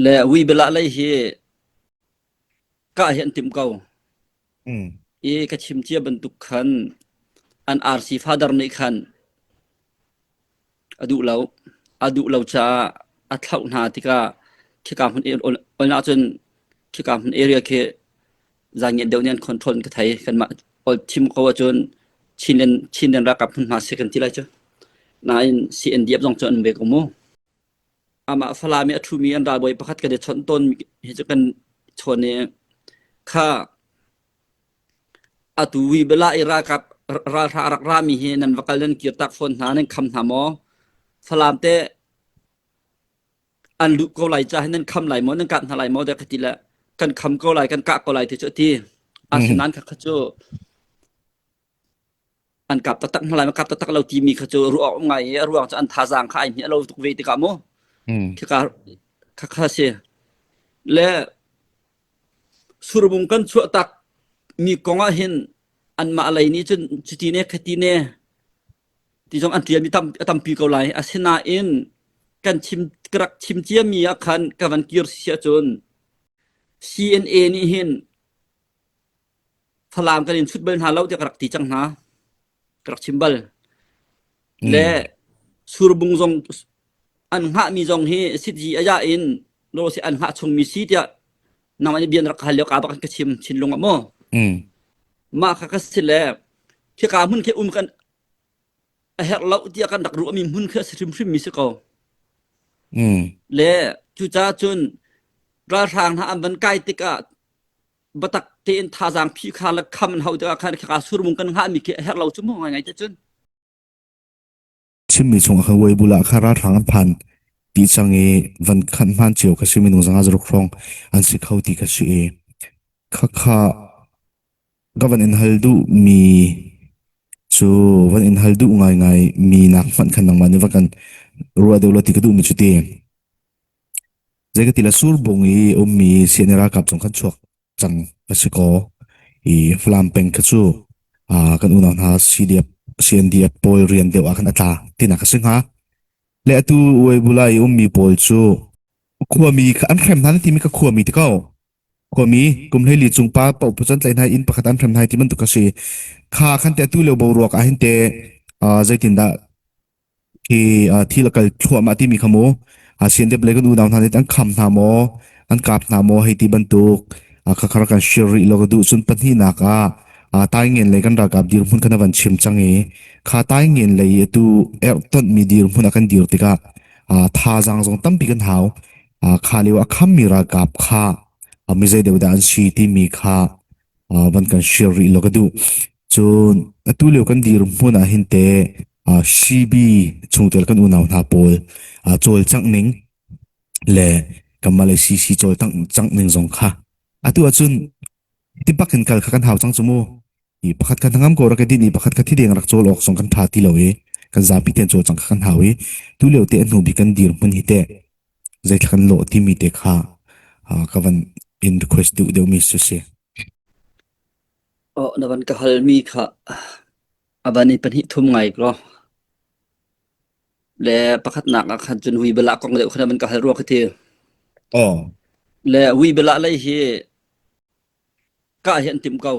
le wi bela lai hi ka hian tim kau e ka chim chia bentuk khan an RC father nei khan adu lau cha athau na tika khikam hun olna chun khikam hun area ke zang yen deunen control ka thai kan ma ol chim ko chun chinen ra kap hun ma second ti lai cha na in CNDF jong chon be ko mo ama fala mi athu mi an da boy pakhat ka de chon ton he cha kan chon ne kha atu wi bela ira kap ra rak ra mi he nan wakal nan ki tak phone na nan kham na mo salam te an lu ko lai cha nan kham lai mo nan kan lai mo de khati la kan kham ko lai kan ka ko lai ti ti asinan kha khacho an kap tak lai ma kap tak lo ti mi khacho ru ok ngai ruang cha an tha jang khai mi lo tuk ve ti ka mo ka kha se le surbung kan chu tak mi konga hin an ma lai ni chun chuti ne khati ne ti jong an tiam mi tam pi ko lai asina in kan chim krak chim chia mi akhan ka van kir sia chun CNA ni hin phalam kan in chut ben ha lo te krak ti chang na krak chimbal le surbung jong an ha mi jong he sitji aya in lo si an ha chung mi si tia namani bian rak halyo ka ba kan chim chin lunga mo ma kha ka sile ki ka mun ke kan a her law tia kan dak ru mi mun kha srim mi se ko le chu cha chun ra thang ha an ban kai tika batak tin tha jang phi kha la kham hau ta kha ka sur mun kan ha mi ke her law chu mo ngai ta chun chim mi chung kha wei bula kha ra thang phan ti change van khan man chiu ka simi nu zanga zruk rong an si khauti ka si e kha gavan in haldu mi chu van in haldu ngai mi nak fan khan nang mani wakan ruwa deulo ti ka du mi chuti zega tila sur bongi mi senera kap chung khan chuak chang pasiko I flam peng ka chu kan una na CNDF pol rian deu akan ata tina ka singa le atu wei bulai mi pol chu khuami ka an khrem nan ti mi ka khuami ti kau khuami kum heli chungpa pau puchan tlai nai in pakhat an khrem nai ti man tu ka si kha khan te tu le bo ruak a hin te zaitin da ki thilakal thuama ti mi khamo CNDF le kan una na an kham na mo an kap na mo hei ti bantuk khakara kan shiri lo du chun panhi na ka tai ngen le kan ra kap dir mun kan van chim change kha tai ngen le tu ton mi dir mun kan dir tika tha jang jong tam pi kan hau kha lewa kham mi ra kap kha mi zai deu da an si ti mi kha van kan shiri lo du chun tu le kan dir mun a hin te CB chungtel kan una na pol chol chang ning le kamale CC chol chang ning jong kha atu achun tipakin kal khakan haw chang chumo I pakhat kan ngam ko ra ka din I pakhat ka thi deng rak chol ok song kan tha ti lowe kan zapi ten chol chang khan hawi tu leu te anu bi kan dir mun hi te zai khan lo ti mi te kha kawan in request du mi su se na ban ka hal mi kha abani panhi thum ngai kro le pakhat nak khan chun wi bela kong deu khana ban ka hal ro ka the le wi bela lai hi ka hian tim kau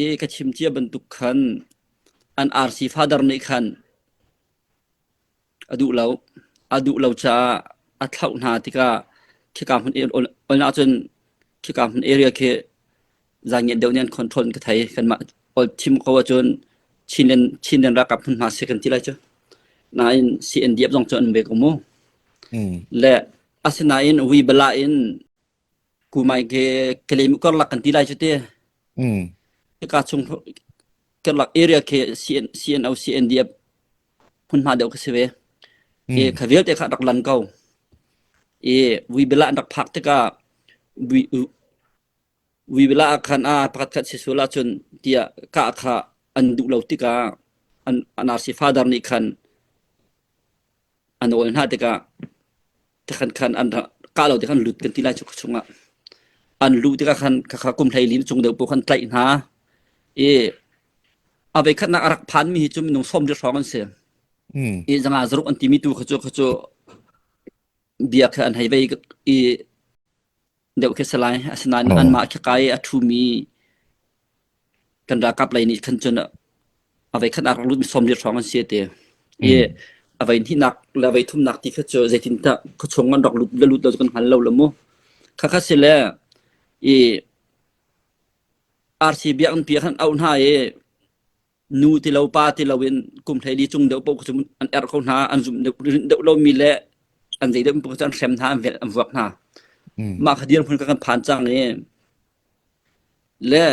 e ka chim chia bentuk khan an RC father nei khan adu lau cha athau na tika khikam hun olna chun khikam hun area ke zang yen deunen control ka thai kan ma ol chim ko chun chinen ra kap hun ma second ti lai cha na in CNDF jong chon be ko mo le asina in wi bela in ku mai ke claim ko la kan ti lai chute ka chung ke la area ke CNDF hun ma deu ka se ve e khavel te kha dak lan kau e wi bela dak phak te ka wi bela khan pakhat khat sisula chun tia ka kha an du lo ti ka an RC father ni khan an ol na te ka te khan an ka lo te khan lut kan ti lai chu chunga an lu te ka khan kha kum thlai lin chung deu po khan tlai na e ave khat na arak phan mi chum nung som de rong an se e janga zruk an ti mi tu khacho เบียกอันให้ไว้อีเดี๋ยวเคสลายอาสนานอันมาคกายอทุมีกันรากับไหลนี่คันจนเอาไว้คันอักลุดสมเด็จ2อันเสียเตเอาไว้ที่หนักแล้วไว้ทุ่มหนักที่เขาเจอใจทินตะเขาชงกันดอกลุดเรากันหันเราละโมค่ะเสร็จแล้วRCB อันเปียคันเอาหน้านูที่เราปาที่เราเว้นกลุ่มไทยดีจุงเดี๋ยวปกติอันเขาหน้าอันจุ่มเดี๋ยวเรามีแลอันใจเดี๋ยวปกติอันแซมท่าเวลอันวักหน้ามาคดีนพุ่นกันผ่านจังนี่และ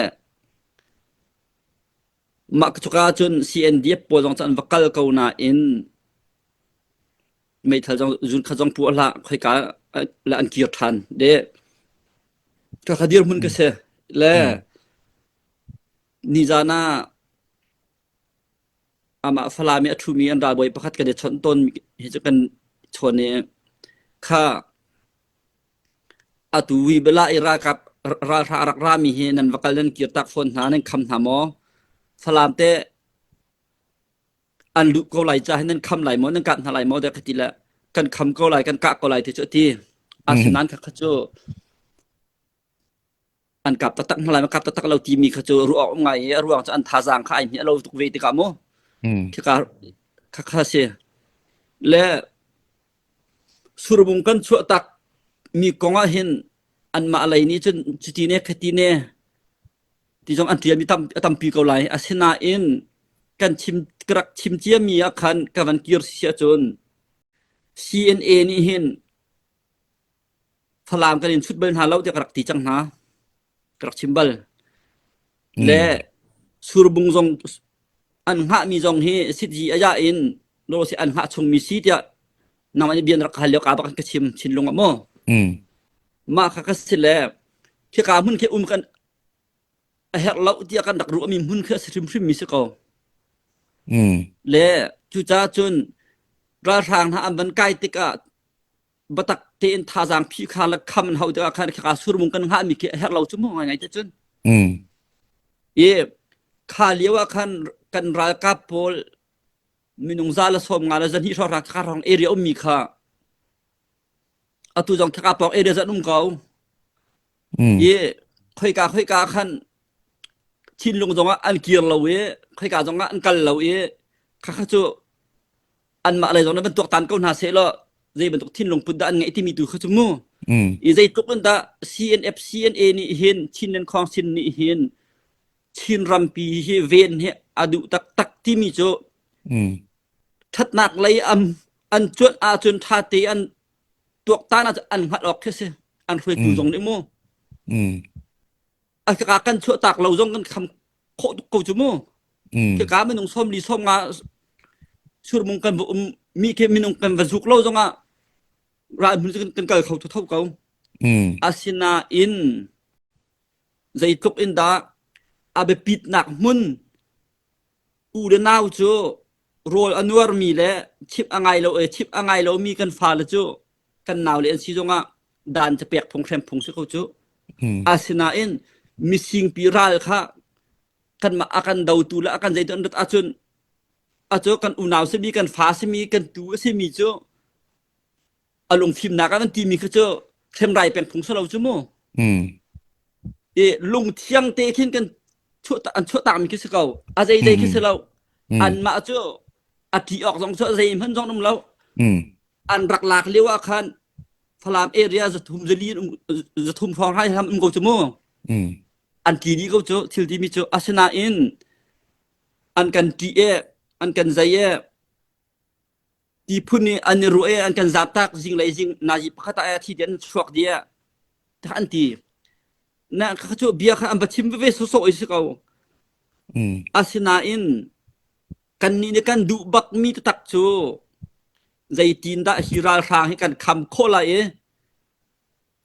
มักจุกาจน CNDF ปวดจันวักกัลเกานาอินไม่ทันจุนขจงปัวละค่อยกาละอันเกียรทันเด้ก็คดีนพุ่นก็เสและนิจานาอามาฟลามีอทุมีอันดาบอยประคัดกันเดชนต้นเห็นจะกันชนเนี่ยข้าอตุวีเบลาอิรากับรามีเฮนันวกลันเกียรตักฝนหานันคำหามอฟลามเตอันลุกก็ไหลใจให้นันคำไหลมอนันกัดไหลมอแต่กติละกันคำก็ไหลกันกะก็ไหลที่เจ้าที่อาสนั้นข้าโจอันกับตักไหลมากับตักเราทีมีข้าโจรู้ออกไงรู้ออกจะอันทาจางข้าไอ้เนี่ยเราตุกเวติกาโมที่ข้าเสียและสุรบุงกันชั่วตักมีกองเห็นอันมาอะไรนี้จนจุดนี้คดีนี้ที่จงอันเทียมีตั้มปีเกาไหลอาเซนาอินกันชิมกรักชิมเจียมีอาคารกับวันกิรเสียจน CNA นี่เห็นพลามกันชุดเบินหาเราจะกรักตีจังหากรักชิมบัลและสุรบุงจงอันหะมีจงเฮสิทธิอายาอินโลสิอันหะชงมีสิทธินำอันเบียนรักฮัลเลียกาบักกชิมชินลงอะโมมาคักสิแล้วที่กามุนเคกันเฮเราที่กันดักรู้มีมุนเคสิมมีสิกอและจุจ้าจนราทางหาอันบันไกติกะบัตักเตนทาจางพิคาละคำเฮาจะคันกาสุรมุงกันหามีเคเฮเราจุมไงจะจนคาเลียวคันกันรากาโพลมินุงซาลสมงาลจันฮิชอรักคารองเอเรียมีค่ะอตุจงทกาปอกเอเรียจะนุ่มเกาค่อยกาคันชินลงจงอันเกียร์เราค่อยกาจงอันกันเราข้าจูอันมาอะไรจงนั้นเป็นตัวตันเก้าหน้าเสละใจเป็นตัวทินลงปุ่นอันไงที่มีตัวข้าจูงูใจตุกันตา CNF CNA นี่เห็นชินนันคองชินนี่เห็นชินรัมปีเฮเวนเฮอดุตักที่มีโจทัดนักเลยอันจวนอาจนทาตีอันตัวตาน่าจะอันหัดออกแค่เสียอันช่วยกูจงได้โมอันกากันชั่วตักเราจงกันคำโคตรกูจมูกาไม่ต้องส้มลีส้มงาชุดมงกันมีแค่ไม่ต้องกันวันสุกเราจงอ่ะรายมันจะกันเกิดเขาเท่าเขาอาศินาอินใจทุกอินดาอาเบปิดหนักมุนอูเดนาวโจโรลอันวาร์มีและชิปอะไรเราชิปอะไรเรามีกันฟ้าละโจกันนาวเลยอันซีจงอ่ะด่านจะเปียกพงแคมพงสิเขาโจอาศินาอินมิสิงปีราลค่ะกันมาอากันดาวตูละอากันใจตันรัดอาจกันอูนาวสิมีกันฟ้าสิมีกันตัวสิมีโจอารมณ์ฟิมนักกันทีมีเขาโจเทมไรเป็นพงสเราโจโมลุงเที่ยงเตะขึ้นกันชั่วตามคิดสิเขาอาใจใจคิดสิเราอันมาเจ้าอธิออกสองเสื้อใจมันจองนุ่มเราอันรักหลักเรียกว่าคันพลามเอเรียจะทุ่มจะลีจะทุ่มฟองให้ทำกูจะโม่อันที่นี้เขาเจ้าที่ที่มีเจ้าอาชนาอินอันกันที่อันกันใจที่พุ่นนี่อันรู้อันกันจับตักสิ่งไรสิ่งนาจิปขัดไอ้ที่เดินชวกเดียแต่อันที่น่ะเขาจะเบียร์อันบัดชิมเวสโซอิสเขาอาศินาอินกันนี่ในกันดูบักมีตักโจใจตีนดาฮิราทางให้กันคำโคลา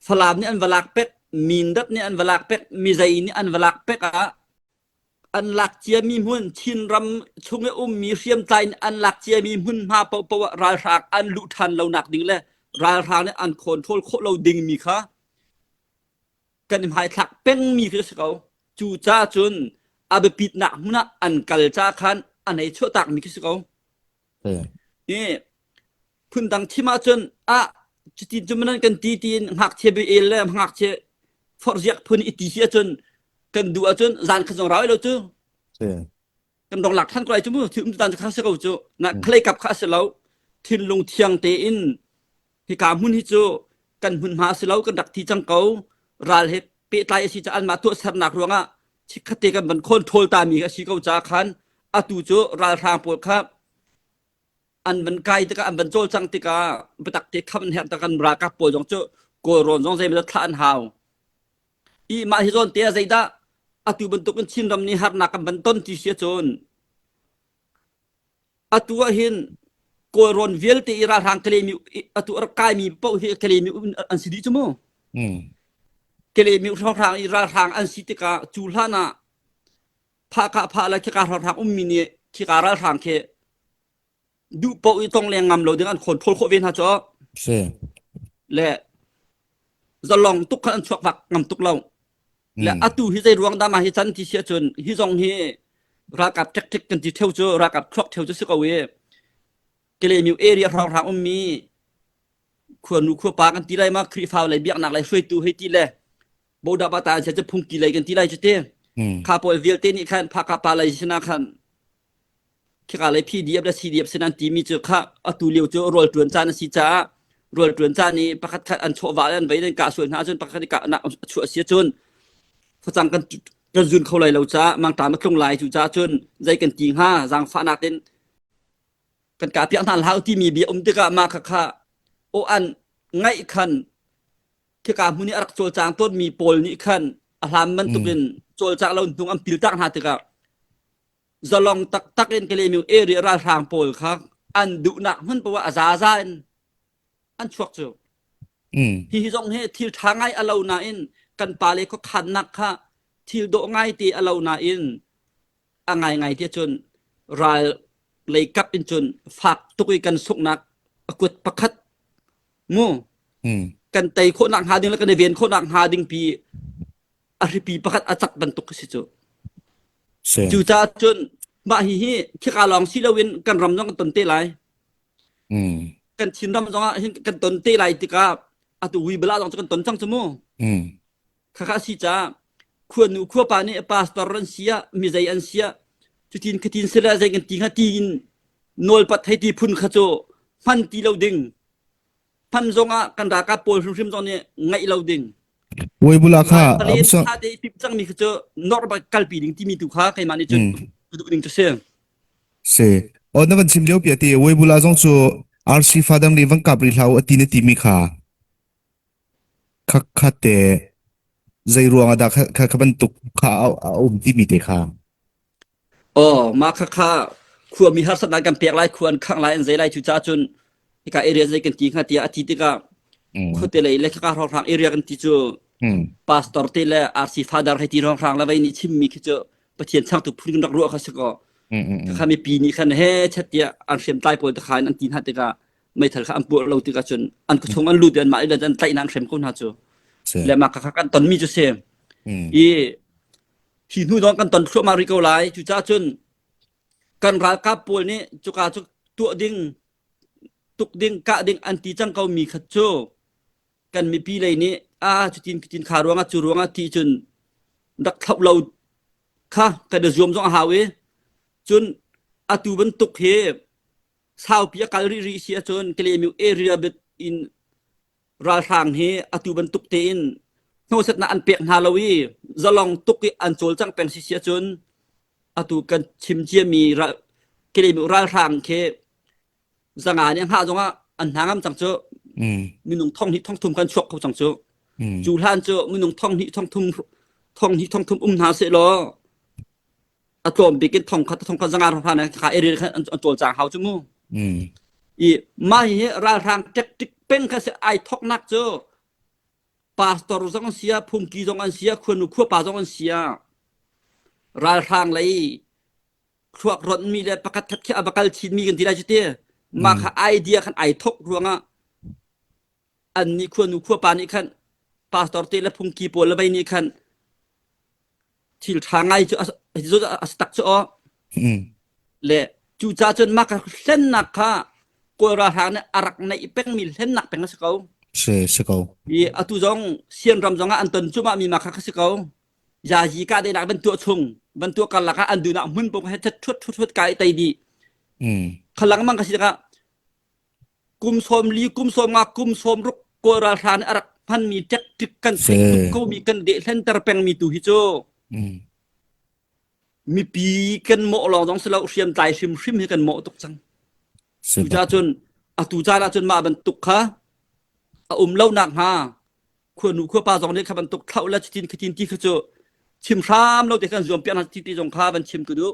ฟลามนี่อันวลักเป็กมีนดับนี่อันวลักเป็กมีใจนี่อันวลักเป็กอันลักเจียมีหุ่นชินรำชงมีเสียมใจอันลักเจียมีหุ่นมาเปาราทางอันลุทันเราหนักดิ่งเลยราทางนี่อันคอนโทรลโคเราดิ่งมีค่ะกันหายทักเป็นมีคือเขาจูจ้าจนอาเบปิดหนักมุนะอันกัลจ้าคันอันไหนชั่วตักมีคือเขานี่พุ่นดังที่มาจน จุติจุมันกันตีนหักเชบีเอลแล้วหักเชฟอร์เรียกพุ่นอิติเสียจนกันดูจนจานขจงเราแล้วจูกันดองหลักท่านก็เลยจุมือถึงตานจะคัสเกาจูนะเคลกับคัสแล้วทินลงเทียงเตอินพิกามุนฮิจูกันหุนมาสแล้วกันดักที่จังเการาลเฮเปตายสิจะอันมาตัวสนักรวงอ่ะชิคเตกันบันคนโทลตามีก็ชิเกาจาคันอตูจูราลทางปวดครับอันบันไกตะกะอันบันโจลจังติกาบตักเตคับแหตะกันรากับปวดจงจูโกรนจงใจมันทานหาวอีมาฮิจอนเตียใจดาอตูบันตุกันชินรำนี้หักนักบันต้นที่เสียจนอตูหินโกรนเวลตีราทางเคลมิอตูรกายมีเป้าเฮเคลมิอันสิดิจโมเคลมิทางอิราทางอันสิติกาจูลานาภาคาภาละคิการทางมินีคิการาทางเคดูเป้าอีต้องแรงงามเราดึงอันคนโทลโคเวนหาจ้อและจะลองตุกขันชวกวักงามตุกเราและอตูฮิใจรวงดามาฮิจันที่เสียจนฮิจงเฮรากับเทคกันที่เที่ยวจ้อรากับครอกเที่ยวจ้อสิกเวเกเลมิวเอเรียทางมีควรนูควปากันที่ไรมาครีฟาวไรเบียกหนักไรช่วยตูให้ที่แลโบดาบาตาจะพุ่งกี่ไรกันที่ไรจะเต้คาโปเวลเตนี่คันพากาปาไรชนะคันคิกอะไรพี่เดียบและซีเดียบสนันตีมีเจอค่ะอตูเลียวเจอโรลตวนจานสิจ้ารวลตวนจานี้ประคัดอันโชวาอันไว้ในกาส่วนหาจนประคัดกะนะชั่วเสียจนฝรั่งกันจุนเข้าไหลเราจ้ามังตามาคงไหลจุจ้าจนใจกันจริงห้าจางฟ้านักเต้นกันกาเพียงทานลาวที่มีเบียติกะมาค่ะโออันไงคันคิกามุนีอักโจจางต้นมีโปลนี่คันอาหารมันตุเป็นโจจางเราตุงอัมปิลตักหาติกะจะลองตักเล่นกะเลมิวเอเรียราทางโปลครับอันดุหนักมันเพราะว่าอาซาซาอันชวกเจอฮิจงเฮที่ทางไงอลาวนาอินกันปาเลก็ขันนักค่ะที่โดง่ายตีอลาวนาอินอ่างไงที่จนรายเลยกับเป็นจนฝากตุกกันสุกนักกดประคัดมูกันไตโคนักหาดิงแล้วกันเวียนโคนักหาดิงปีอริปีประคัดอาจักบันตุกสิจูจูจ้าจนมาฮิคิกาลองสิลาวินกันรำน้องกันตนเตไลกันชินรำน้องกันตนเตไลติกาอตุวิบลาต้องกันตนจังสมูข้าสิจ้าควรนูควปานี่ปาสตอรันเซียมีใจอันเซียจุดที่คตินเสลาใจกันตีหาตีนโนลปัดให้ตีพุ่นขโจพันตีเราดึงพันจงกันราคาโปลฟิมตอนนี้ไงเราดึงเวยบุลาค่ะอับซะถ้าได้ปิบจังมีขโจนอร์บกัลปีดึงที่มีตุค่าใครมานี่จนดูดึงจะเสียเสียอ๋อนั่นกันชิมเลี้ยวเปียตีเวยบุลาจงจูอาร์ซีฟาดังรีวังกับริลาวตีนตีมีค่ะคัดเตะใจรวงดาคับันตุกข้าเอาที่มีเตะค่ะอ๋อมาค่ะควรมีหัศนกันเปียกหลายควรข้างหลายอันใจหลายจุจ้าจนที่กาเอเรียใจกันตีค่ะที่อาทิตย์ก็คนเตเลยเล็กก็ทางเอเรียกันที่จูพาสตอร์เตเลยอาร์ซีฟาดาร์ให้ที่ทางแล้วไว้นี่ชิมมีคือจะประเทศช่างตุกพูดนักรัวเขาสักก็ข้ามีปีนี้คันเฮชัดเดียอันเสียมใต้ปวดตะขายอันตีนหัดติกาไม่ทันข้าอันปวดเราติกาจนอันกระชงอันลูดเดินมาอีเดินใต้นางเสียมคนหาจูและมาคักกันตอนมีจุเสียมอีหินหูน้องกันตอนช่วงมาริโกไลจุจ้าจนกันราคาปวดนี้จุกาจุตัวดิ่งตุกดิ่งกะดิ่งอันตีจังเขามีขโจกันมีปีเลยนี้จุจินขารวงจูรวงที่จนดักทับเราค่ะแต่เดือดยมต้องหาเวจนอตูบันตุกเฮสาวเปียกาลีรีเสียจนเกลมิวเอเรียเบตอินราทางเฮอตูบันตุกเตอินโนเสตนาอันเปียกฮาลาวีจะลองตุกอันโจลจังเป็นเสียจนอตูกันชิมเจียมีเกลมิวราทางเฮสังหารยังหาจงอันหางจังเจอมีนุ่งท่องหิท่องทุมกันชกเขาจังเจอจูลานเจอมีนุ่งท่องหิท่องทุมหาเสลออาจมไปกินทองคัดทองคัดสังหารพานะขายเอเรียอันโจลจางเฮาจมูอีมาเฮราทางเจ็กติกเป็นแค่ไอทอกนักเจอปาสตอร์จังเสียพุ่งกีจังเสียควรนูขั้วปาจังเสียราทางเลยครัวรถมีเลยประคัดคัดแค่อับกัลชินมีกันที่ได้จุดเดียมาค่ะไอเดียคันไอทอกรวงอันนี้ควรนูขั้วปานี่คันปาสตอร์เตและพุ่งกีปวดและใบนี้คันที่ทางไงจะอัสตักจะและจูจ้าจนมากเส้นนักค่ะ กราหานอารักในเป็งมิลเห็นหนักเป็งสกาว se se ko อีอตุจงเสียนรำจงอันตนจุมามีมาคักสกาวยาจีกาได้นักเป็นตัวชงเป็นตัวกันละกะอันดูนักมึนปงให้ชุดกายไตดี ขลังมันก็สิกะกุมสมลีกุมสมงากุมสมรุกกราหานอารักพันมีจักติกันใส่ก็มีกันเดเซนเตอร์เป็งมีตุฮิโจมีปีกันหมอลองต้องสละเสียมตายชิมให้กันหมอตกจัง se ตุจาจนตุจาจนมาบรรทุกค่ะเล่าหนักฮะควรหนูควรปาจองเนี่ยค่ะบรรทุกเท่าและจินที่เขาจะชิมซ้ำเราแต่กันรวมเปียนที่จงค่าบันชิมก็ดู